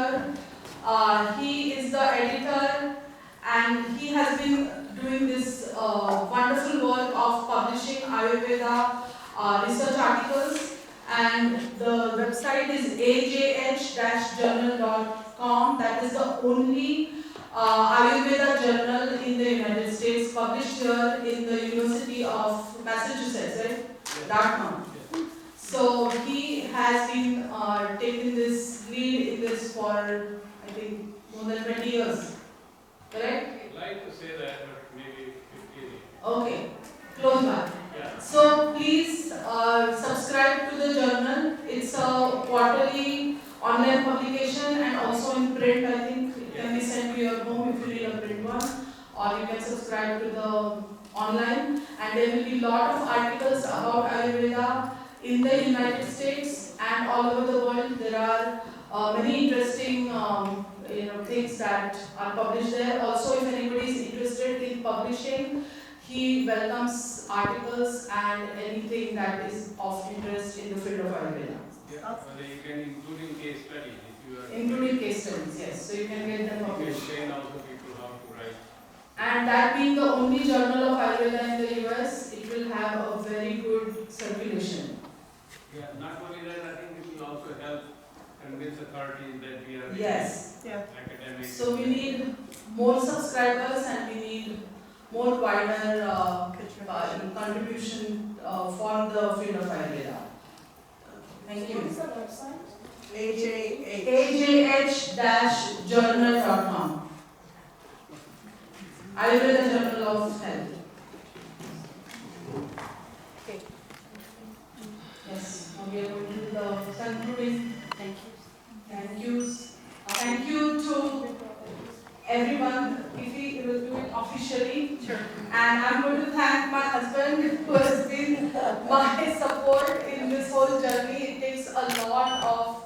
here. He is the editor and he has been doing this wonderful work of publishing Ayurveda research articles, and the website is ajh-journal.com. That is the only Ayurveda journal in the United States, published here in the University of Massachusetts, right? Dartmouth. So he has been taking this lead in this for, I think, more than 20 years. Correct? I'd like to say that, but maybe 50. Okay, close by. Yeah. So please subscribe to the journal. It's a quarterly online publication and also in print. I think it can be sent to your home if you need a print one, or you can subscribe to the online. And there will be a lot of articles about Ayurveda in the United States and all over the world. There are many interesting things that are published there. Also, if anybody is interested in publishing, he welcomes articles and anything that is of interest in the field of Ayurveda. Yeah. Well, you can including case studies if you are. Including case studies, yes. So you can get them You published. can train also people how to write. And that being the only journal of Ayurveda in the US, it will have a very good circulation. Yeah. Not only that, I think it will also help convince authorities that we are Yes. academics. So we need more subscribers and we need more wider contribution for the field of Ayurveda. Thank you. What is the website? ajh-journal.com. Ayurveda Journal of Health. Okay. Yes, now we are going to the concluding. Thank you. Thank yous. Thank you to everyone. If we will do it officially. Sure. And I'm going to thank my husband who has been my support in this whole journey. It takes a lot of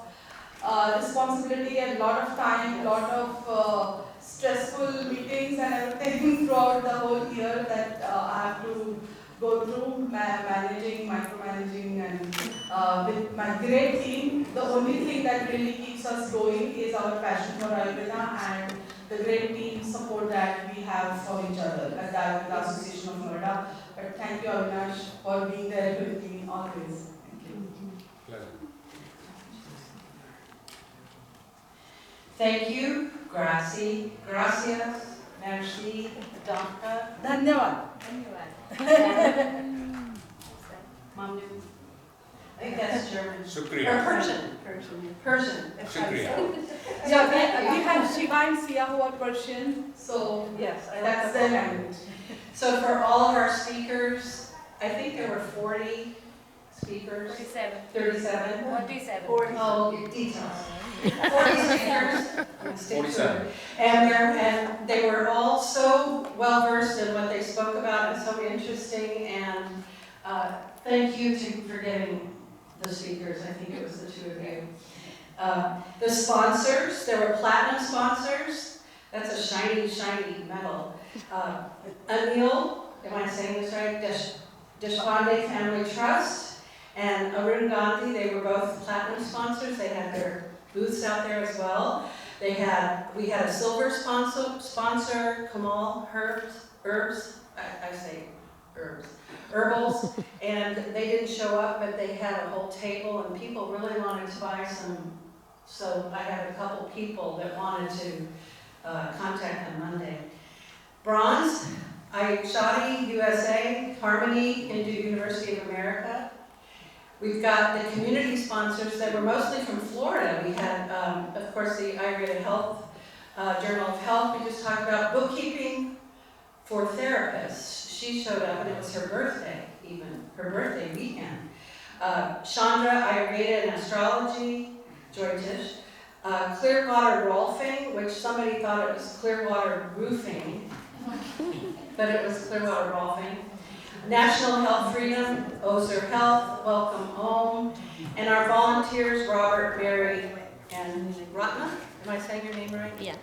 responsibility and a lot of time, a lot of stressful meetings and everything throughout the whole year that I have to go through, micromanaging, and with my great team. The only thing that really keeps us going is our passion for Ayurveda and the great team support that we have for each other at the Ayurveda Association of Noida. But thank you, Avinash, for being there with me always. Thank you. Pleasure. Thank you, gracias, merci, danke, Dhanyavad. mamnu. I think that's German. Or Shukriya. Persian. Persian. Shukriya. Yeah, we have Shiva and Sia who are Persian, so Yes, that's their language. So for all of our speakers, I think there were 40 speakers. 47. 37. 47. Oh, details. 40 speakers. 47. And they were all so well versed in what they spoke about and so interesting. And thank you for getting the speakers. I think it was the two of you. The sponsors, there were platinum sponsors. That's a shiny, shiny medal. Anil, am I saying this right? Deshpande Family Trust and Arun Gandhi, they were both platinum sponsors. They had their booths out there as well. We had a silver sponsor, Kamal Herbals, and they didn't show up, but they had a whole table and people really wanted to buy some, so I had a couple people that wanted to contact on Monday. Bronze, Shadi USA, Harmony, Hindu University of America. We've got the community sponsors that were mostly from Florida. We had, of course, the Ayurveda Health, Journal of Health. We just talked about bookkeeping for therapists. She showed up and it was her birthday, even, her birthday weekend. Chandra, Ayurveda and Astrology, Joy Tish. Clearwater Rolfing, which somebody thought it was Clearwater Roofing, but it was Clearwater Rolfing. National Health Freedom, Ozer Health, Welcome Home, and our volunteers, Robert, Mary, and Ratna. Am I saying your name right? Yeah.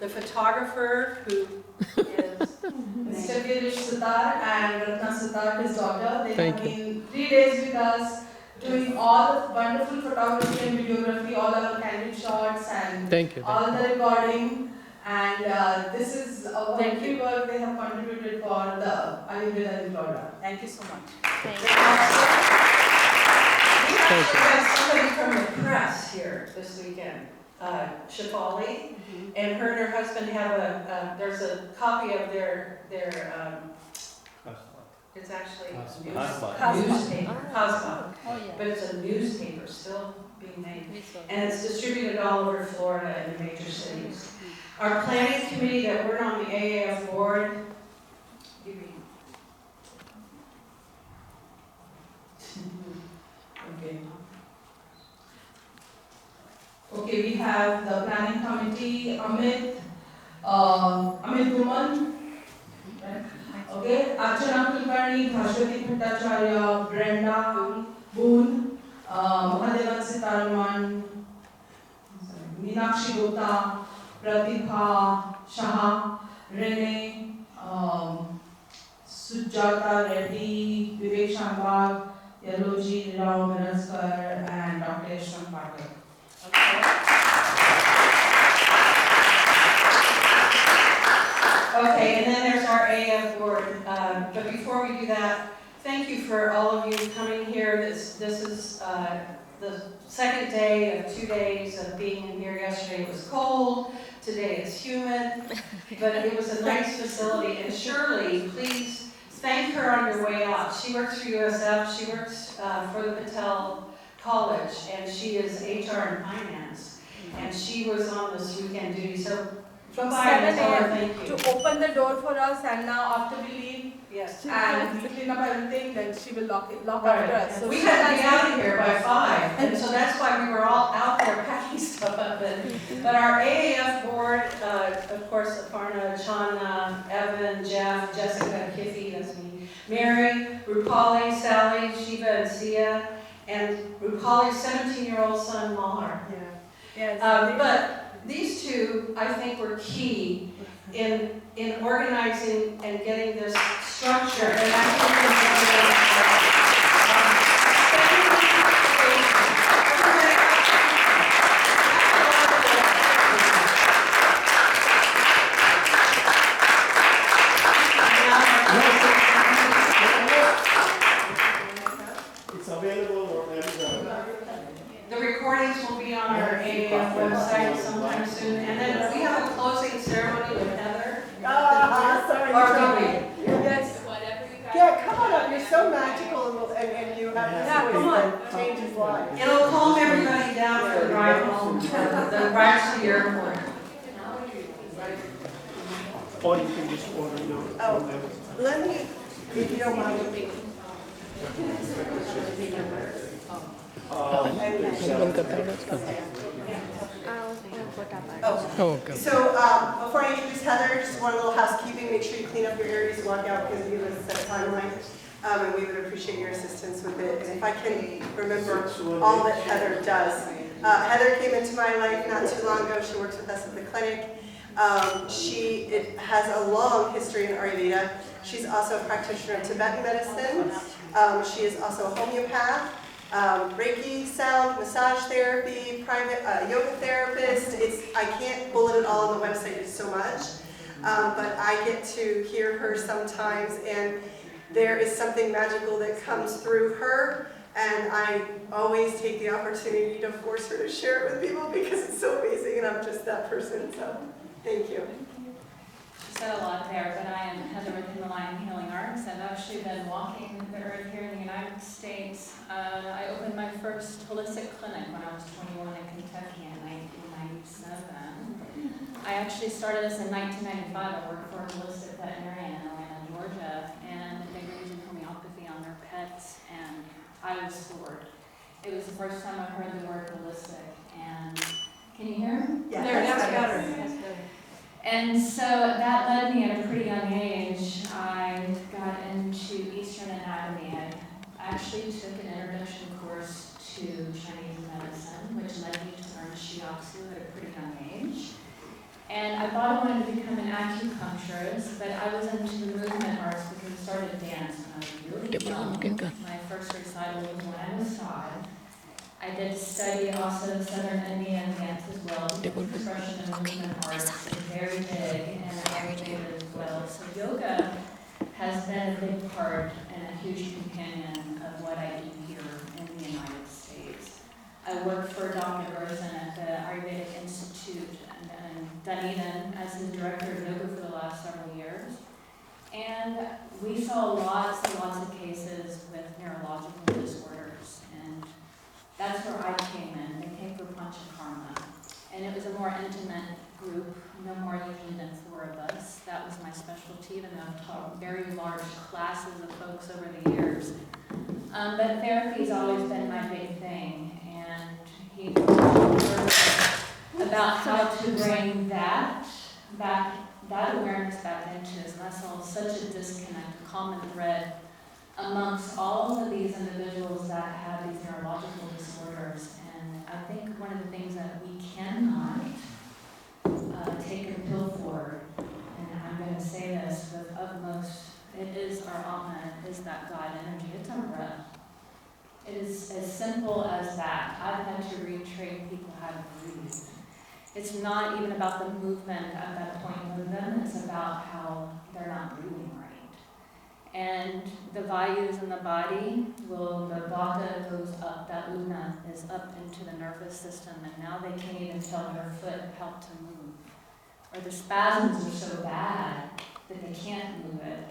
The photographer who is Mr. Girish Sitar and Ratna Sitar, his daughter, they have been 3 days with us, doing all the wonderful photography and videography, all our candid shots and Thank you. all the recording. And this is a wonderful work they have contributed for the Ayurveda in Florida. Thank you so much. We Thank you. have somebody from the press here this weekend, Shafali, and her husband have there's a copy of their it's actually a newspaper, Cosmo, Oh, yeah. but it's a newspaper still being made. We saw. And it's distributed all over Florida and the major cities. Our planning committee that we're on the AAF board, you read. Okay. Okay, we have the planning committee, Amit Guman, right? Okay, Archana Kulkarni, Bhashwati Bhattacharya, Brenda Boone, Mahadevan Sitaraman, Meenakshi Gupta, Pratibha Shah, Rene, Sujata Reddy, Vivek Shambhag, Yaloji Rao Miraskar, and Dr. Yashwant Patel. Okay, and then there's our AF board. But before we do that, thank you for all of you coming here. This is the second day of 2 days of being in here. Yesterday it was cold, today it's humid, but it was a nice facility. And Shirley, please thank her on your way out. She works for USF, she works for the Patel College, and she is HR and finance. And she was on this weekend duty, so From bye and 7 tell her a.m. thank you. to open the door for us, and now after we leave Yes. and we clean up everything, then she will lock Right. after us. So We had to be out of here by 5, and so that's why we were all out there packing stuff up. But our AAF board, of course, Aparna, Chana, Evan, Jeff, Jessica, Kiffy, that's me, Mary, Rupali, Sally, Shiva, and Sia, and Rupali's 17-year-old son, Mahar. Yes. But these two, I think, were key in organizing and getting this structure. And I It's available wherever. The recordings will be on our AAF website sometime soon. And then we have a closing ceremony with Heather. Sorry. Or Ruby. Yes. Yeah, come on up, you're so magical and you have this Yeah, voice come that changes lives. It'll calm everybody down for the ride home, the ride to the airport. Or you can just order your. Oh. Let me, if you don't mind. Oh, okay. So, before I introduce Heather, just one little housekeeping, make sure you clean up your areas you walk out because we have a set timeline. And we would appreciate your assistance with it. And if I can remember all that Heather does. Heather came into my life not too long ago. She works with us at the clinic. She has a long history in Ayurveda. She's also a practitioner of Tibetan medicine. She is also a homeopath, Reiki, sound, massage therapy, private yoga therapist. I can't bullet it all on the website, it's so much. But I get to hear her sometimes, and there is something magical that comes through her. And I always take the opportunity to force her to share it with people because it's so amazing, and I'm just that person. So, thank you. She said a lot there, but I am Heather with Himalayan Healing Arts. I've actually been walking the earth here in the United States. I opened my first holistic clinic when I was 21 in Kentucky in 1997. I actually started this in 1995. I worked for a holistic veterinarian in Atlanta, Georgia, and they were using homeopathy on their pets, and I was floored. It was the first time I heard the word holistic, and can you hear? Yeah, There, that's better. better. And so that led me at a pretty young age. I got into Eastern anatomy. I actually took an introduction course to Chinese medicine, which led me to learn shiatsu at a pretty young age. And I thought I wanted to become an acupuncturist, but I was into the movement arts because I started dance when I was really young. My first recital was when I was 5. I did study also Southern Indian dance as well. Expression and movement arts is very big, and I did it as well. So yoga has been a big part and a huge companion of what I do here in the United States. I work for Dr. Rosen at the Ayurvedic Institute in Dunedin as his director of yoga for the last several years. And we saw lots and lots of cases with neurological disorders. And that's where I came in. They came for Panchakarma. And it was a more intimate group, no more usually than 4 of us. That was my specialty, even though I've taught very large classes of folks over the years. But therapy's always been my big thing. And he about how to bring that awareness back into his muscle, such a disconnect, a common thread amongst all of these individuals that have these neurological disorders. And I think one of the things that we cannot take a pill for, and I'm going to say this with utmost, it is our Atma, it is that God energy, it's our breath. It is as simple as that. I've had to retrain people how to breathe. It's not even about the movement at that point with them, it's about how they're not breathing right. And the vayus in the body, the vata goes up, that una is up into the nervous system, and now they can't even tell their foot how to move. Or the spasms are so bad that they can't move it.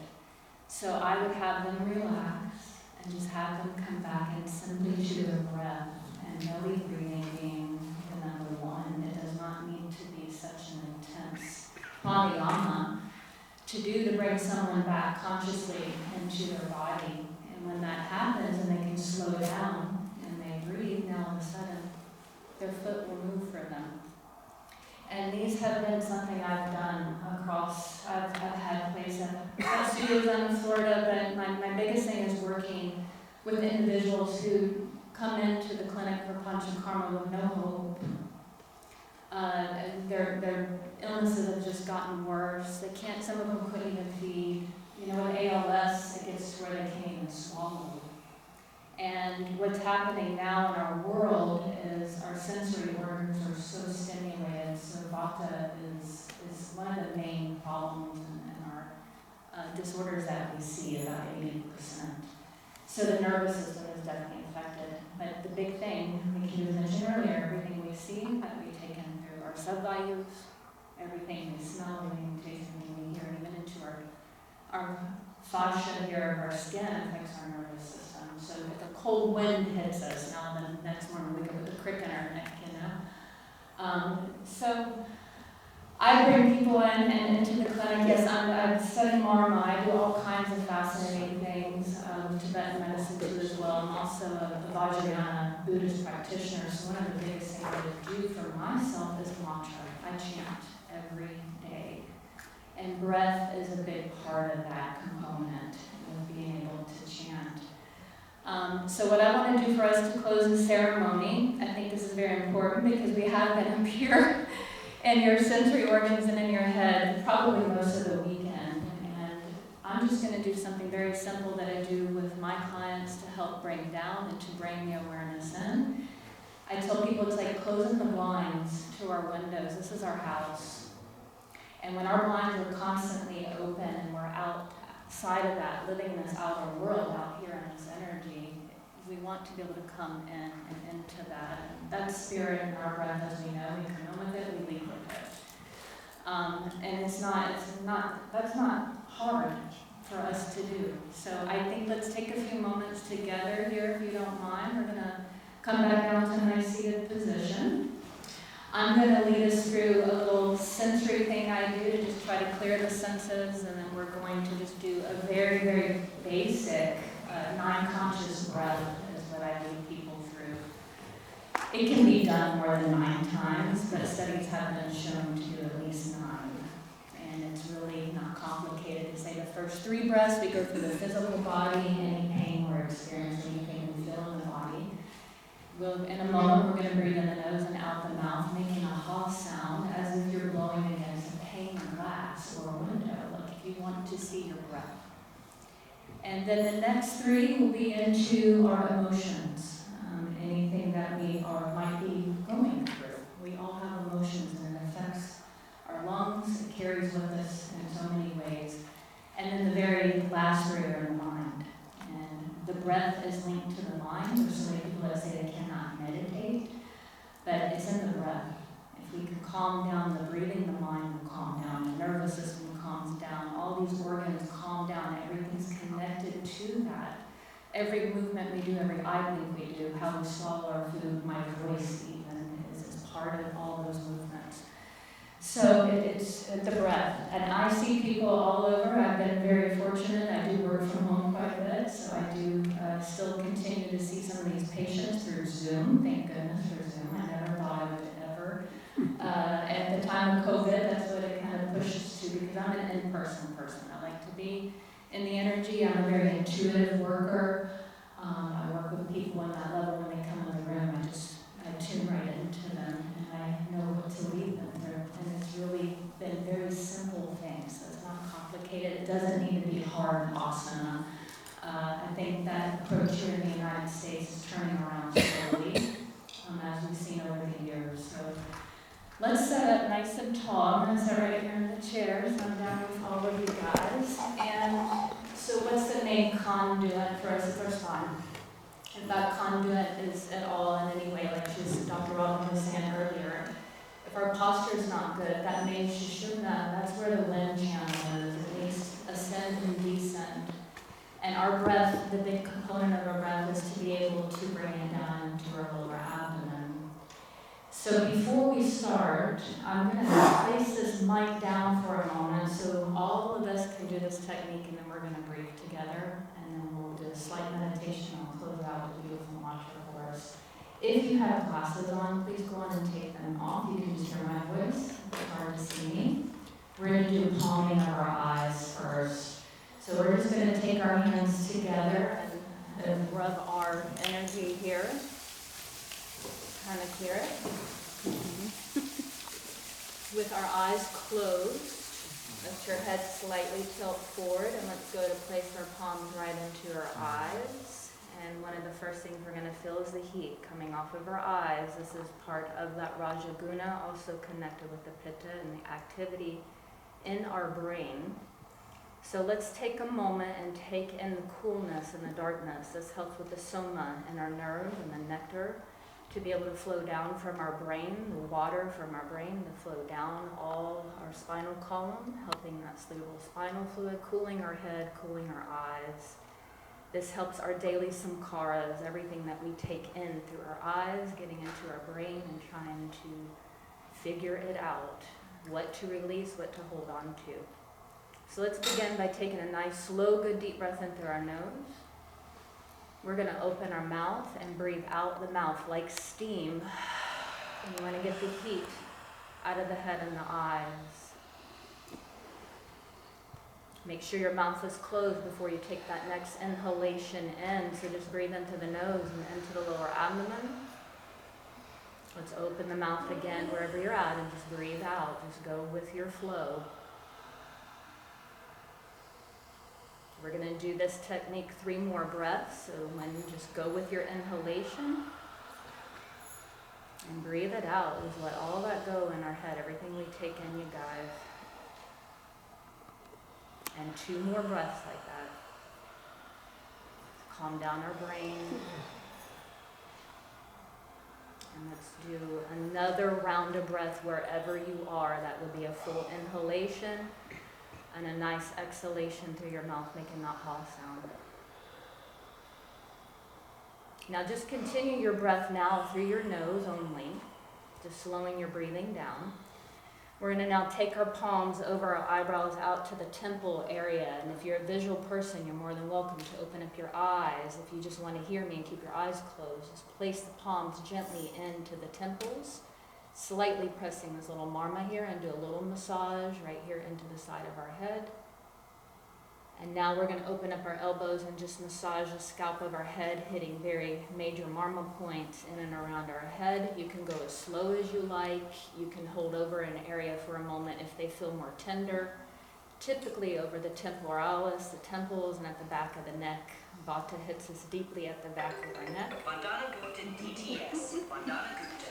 So I would have them relax and just have them come back and simply to their breath, and belly breathing being the number 1. It does not need to be such an intense pranayama to bring someone back consciously into their body. And when that happens and they can slow down and they breathe, now all of a sudden their foot will move for them. And these have been something I've done across, I've had places, I've got studios in Florida, but my biggest thing is working with individuals who come into the clinic for Panchakarma with no hope. Their illnesses have just gotten worse. They can't, some of them couldn't even feed. You know, with ALS, it gets to where they can't even swallow. And what's happening now in our world is our sensory organs are so stimulated. So vata is one of the main problems in our disorders that we see, about 80%. So the nervous system is definitely affected. But the big thing, like you mentioned earlier, everything we see that we take in through our subvalues, everything we smell, everything we taste, everything we hear, even into our fascia here of our skin affects our nervous system. So if a cold wind hits us, now the next morning we wake up with a crick in our neck, you know. So I bring people in and into the clinic. Yes, I study Marma. I do all kinds of fascinating things with Tibetan medicine too as well. I'm also a Vajrayana Buddhist practitioner. So one of the biggest things I do for myself is mantra. I chant every day. And breath is a big part of that component, of being able to chant. So what I want to do for us to close the ceremony, I think this is very important because we have been up here in your sensory organs and in your head probably most of the weekend. And I'm just going to do something very simple that I do with my clients to help bring down and to bring the awareness in. I tell people it's like closing the blinds to our windows. This is our house. And when our blinds are constantly open and we're outside of that, living in this outer world out here in this energy, we want to be able to come in and into that. And that spirit in our breath, as we know, we come in with it, we leave with it. And that's not hard for us to do. So I think let's take a few moments together here, if you don't mind. We're going to come back down to a nice seated position. I'm going to lead us through a little sensory thing I do to just try to clear the senses, and then we're going to just do a very, very basic non-conscious breath is what I lead people through. It can be done more than 9 times, but studies have been shown to do at least 9. And it's really not complicated to say the first 3 breaths, we go through the physical body, any pain we're experiencing, anything we feel in the body. In a moment, we're going to breathe in the nose and out the mouth, making a ha sound as if you're blowing against then the next 3 will be into our emotions, anything that we might be going through. We all have emotions, and it affects our lungs, it carries with us in so many ways. And then the very last 3 are in the mind. And the breath is linked to the mind. There's so many people that say they cannot meditate, but it's in the breath. If we can calm down the breathing, the mind will calm down, the nervous system calms down, all these organs calm down, everything's connected to that. Every movement we do, every eye blink we do, how we swallow our food, my voice even is part of all those movements. So it's the breath. And I see people all over. I've been very fortunate. I do work from home quite a bit, so I do still continue to see some of these patients through Zoom. Thank goodness for Zoom. I never thought I would ever. At the time of COVID, that's what it kind of pushes to, because I'm an in-person person. I like to be in the energy. I'm a very intuitive worker. I work with people on that level. When they come in the room, I tune right into them, and I know what to lead them through. And it's really been very simple things, so it's not complicated. It doesn't need to be hard asana. I think that approach here in the United States is turning around slowly, as we've seen over the years. So let's set up nice and tall. I'm going to sit right here in the chairs. I'm down with all of you guys. And so what's the main conduit for us at our spine? If that conduit is at all in any way, like Dr. Robin was saying earlier, if our posture is not good, that main Shushumna, that's where the wind channel is. It needs ascend and descend. And our breath, the big component of our breath is to be able to bring it down into our lower abdomen. So before we start, I'm going to place this mic down for a moment so all of us can do this technique, and then we're going to breathe together, and then we'll do a slight meditation and close out with a beautiful mantra for us. If you have glasses on, please go on and take them off. You can just hear my voice. It's hard to see me. We're going to do palming of our eyes first. So we're just going to take our hands together and rub our energy here. Kind of clear it. With our eyes closed, let your head slightly tilt forward, and let's go to place our palms right into our eyes. And one of the first things we're going to feel is the heat coming off of our eyes. This is part of that Rajaguna, also connected with the Pitta and the activity in our brain. So let's take a moment and take in the coolness and the darkness. This helps with the soma and our nerve and the nectar to be able to flow down from our brain, the water from our brain to flow down all our spinal column, helping that cerebral spinal fluid, cooling our head, cooling our eyes. This helps our daily samkaras, everything that we take in through our eyes, getting into our brain and trying to figure it out, what to release, what to hold on to. So let's begin by taking a nice, slow, good, deep breath in through our nose. We're going to open our mouth and breathe out the mouth like steam. And you want to get the heat out of the head and the eyes. Make sure your mouth is closed before you take that next inhalation in. So just breathe into the nose and into the lower abdomen. Let's open the mouth again wherever you're at and just breathe out. Just go with your flow. We're going to do this technique 3 more breaths. So when you just go with your inhalation and breathe it out. Just let all that go in our head, everything we take in, you guys. And 2 more breaths like that. Calm down our brain. And let's do another round of breath wherever you are. That would be a full inhalation and a nice exhalation through your mouth, making that ha sound. Now just continue your breath now through your nose only, just slowing your breathing down. We're going to now take our palms over our eyebrows out to the temple area. And if you're a visual person, you're more than welcome to open up your eyes. If you just want to hear me and keep your eyes closed, just place the palms gently into the temples, slightly pressing this little marma here, and do a little massage right here into the side of our head. And now we're going to open up our elbows and just massage the scalp of our head, hitting very major marma points in and around our head. You can go as slow as you like. You can hold over an area for a moment if they feel more tender. typically over the temporalis, the temples, and at the back of the neck. Vata hits us deeply at the back of our neck.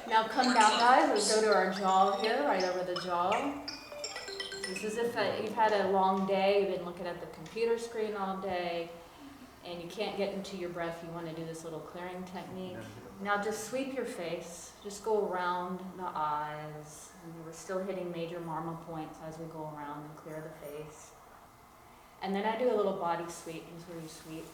Now come down, guys. Let's go to our jaw here, right over the jaw. This is if you've had a long day, you've been looking at the computer screen all day, and you can't get into your breath. You want to do this little clearing technique. Now just sweep your face. Just go around the eyes. And we're still hitting major marma points as we go around and clear the face. And then I do a little body sweep. This is where you sweep.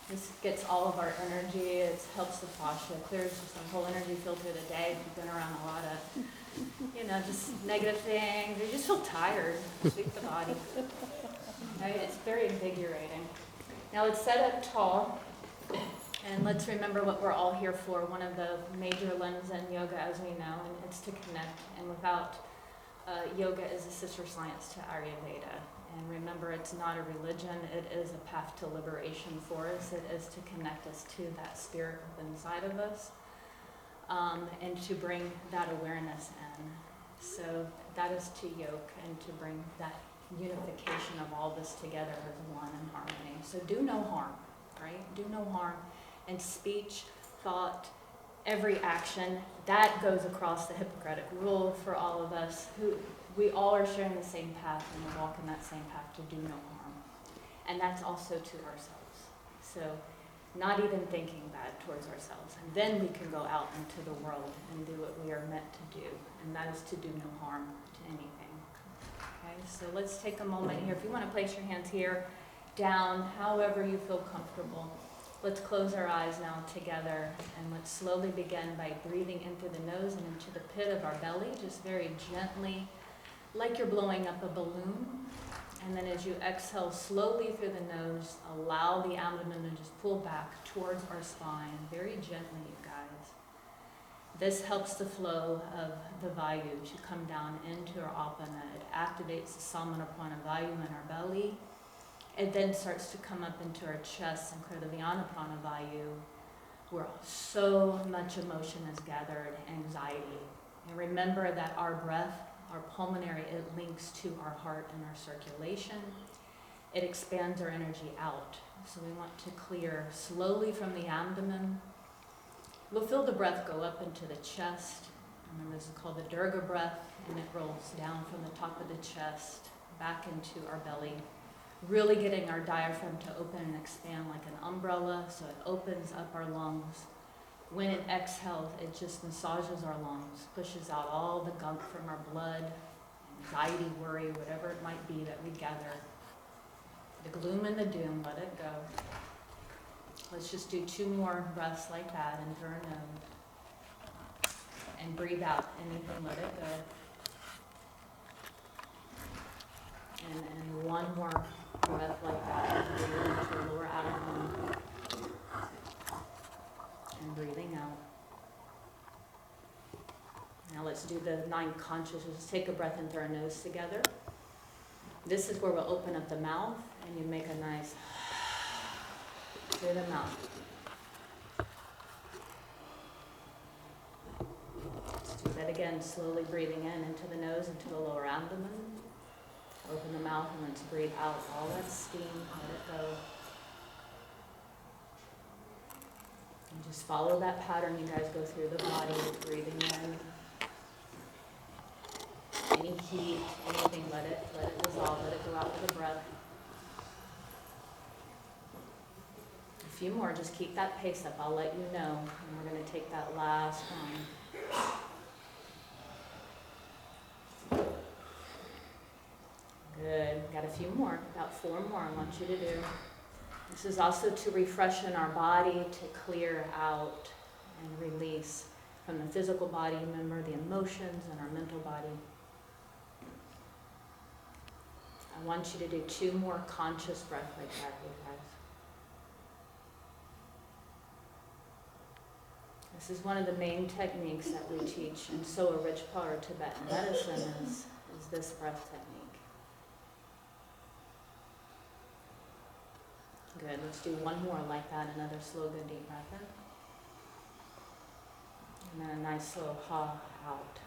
This gets all of our energy. It helps the fascia, clears just our whole energy field through the day. If you've been around a lot of, just negative things, you just feel tired. Sweep the body. Right? It's very invigorating. Now let's set up tall, and let's remember what we're all here for. One of the major limbs in yoga, as we know, and it's to connect. And without yoga is a sister science to Ayurveda. And remember, it's not a religion, it is a path to liberation for us. It is to connect us to that spirit within inside of us, and to bring that awareness in. So that is to yoke and to bring that unification of all this together as one in harmony. So do no harm, right? Do no harm in speech, thought, every action. That goes across the Hippocratic rule for all of us who we all are sharing the same path and we're walking that same path to do no harm. And that's also to ourselves. So not even thinking bad towards ourselves. And then we can go out into the world and do what we are meant to do. And that is to do no harm to anything. Okay, so let's take a moment here. If you want to place your hands here, down, however you feel comfortable. Let's close our eyes now together, and let's slowly begin by breathing in through the nose and into the pit of our belly, just very gently, like you're blowing up a balloon. And then as you exhale slowly through the nose, allow the abdomen to just pull back towards our spine, very gently, you guys. This helps the flow of the Vayu to come down into our Apana. It activates the Samana Prana Vayu in our belly. It then starts to come up into our chest and clear the Vyana Prana Vayu, where so much emotion is gathered, anxiety. And remember that our breath, our pulmonary, it links to our heart and our circulation. It expands our energy out. So we want to clear slowly from the abdomen. We'll feel the breath go up into the chest. Remember, this is called the Durga breath, and it rolls down from the top of the chest back into our belly. Really getting our diaphragm to open and expand like an umbrella, so it opens up our lungs. When it exhales, it just massages our lungs, pushes out all the gunk from our blood, anxiety, worry, whatever it might be that we gather. The gloom and the doom, let it go. Let's just do 2 more breaths like that in through our nose. And breathe out anything, let it go. And 1 more breath like that, breathing into the lower abdomen. And breathing out. Now let's do the 9 consciousness. Take a breath in through our nose together. This is where we'll open up the mouth and you make a nice through the mouth. Let's do that again, slowly breathing in into the nose, into the lower abdomen. Open the mouth and let's breathe out all that steam, let it go. And just follow that pattern you guys go through the body, breathing in. Any heat, anything, let it dissolve, let it go out with the breath. A few more, just keep that pace up, I'll let you know. And we're going to take that last one. Good, got a few more, about 4 more I want you to do. This is also to refresh in our body, to clear out and release from the physical body, remember the emotions and our mental body. I want you to do 2 more conscious breaths like that, you guys. This is one of the main techniques that we teach, and so a rich part of Tibetan medicine is this breath technique. Good, let's do 1 more like that, another slow, good, deep breath in. And then a nice slow ha out.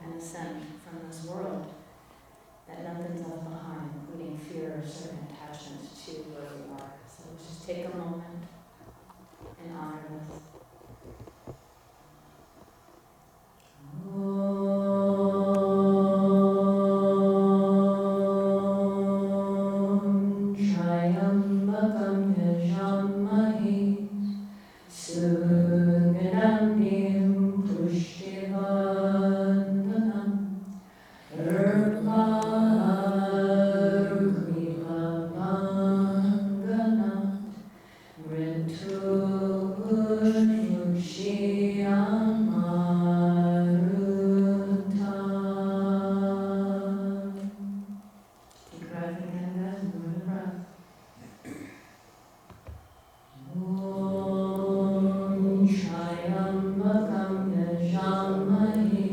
and ascend from this world, that nothing's left behind, including fear or certain attachment to where we are. So let's just take a moment and honor this. Trayambakam yajammahe suganandhim pushtivandanam urvarukrivavanganam mrityunushyamarutam. Deep breath again, guys. Move the breath. Om Trayambakam yajammahe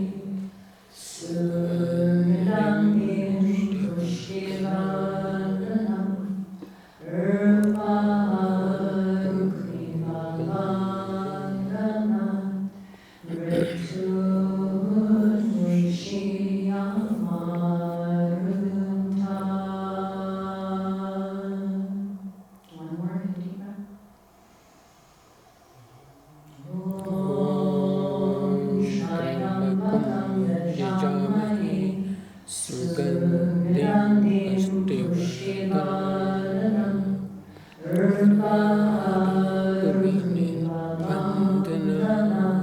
suganandhim pushtivandanam urvarukrivavanganam mrityunushyamarutam. One more, deep breath. Om Trayambakam yajammahe sugandhim pushtivandanam urvarukrivavanganam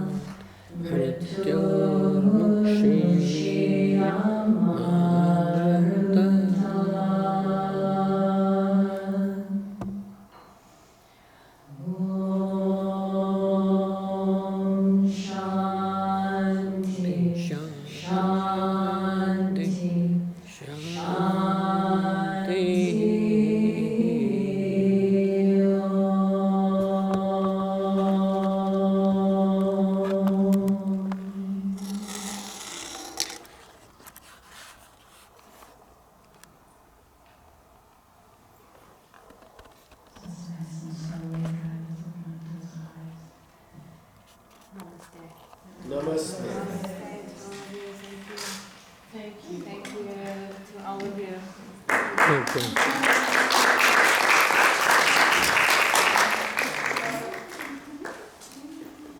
mrityunushyamarutam. Om Shanti, Shanti, Namaste. Thank you to all of you. Thank you.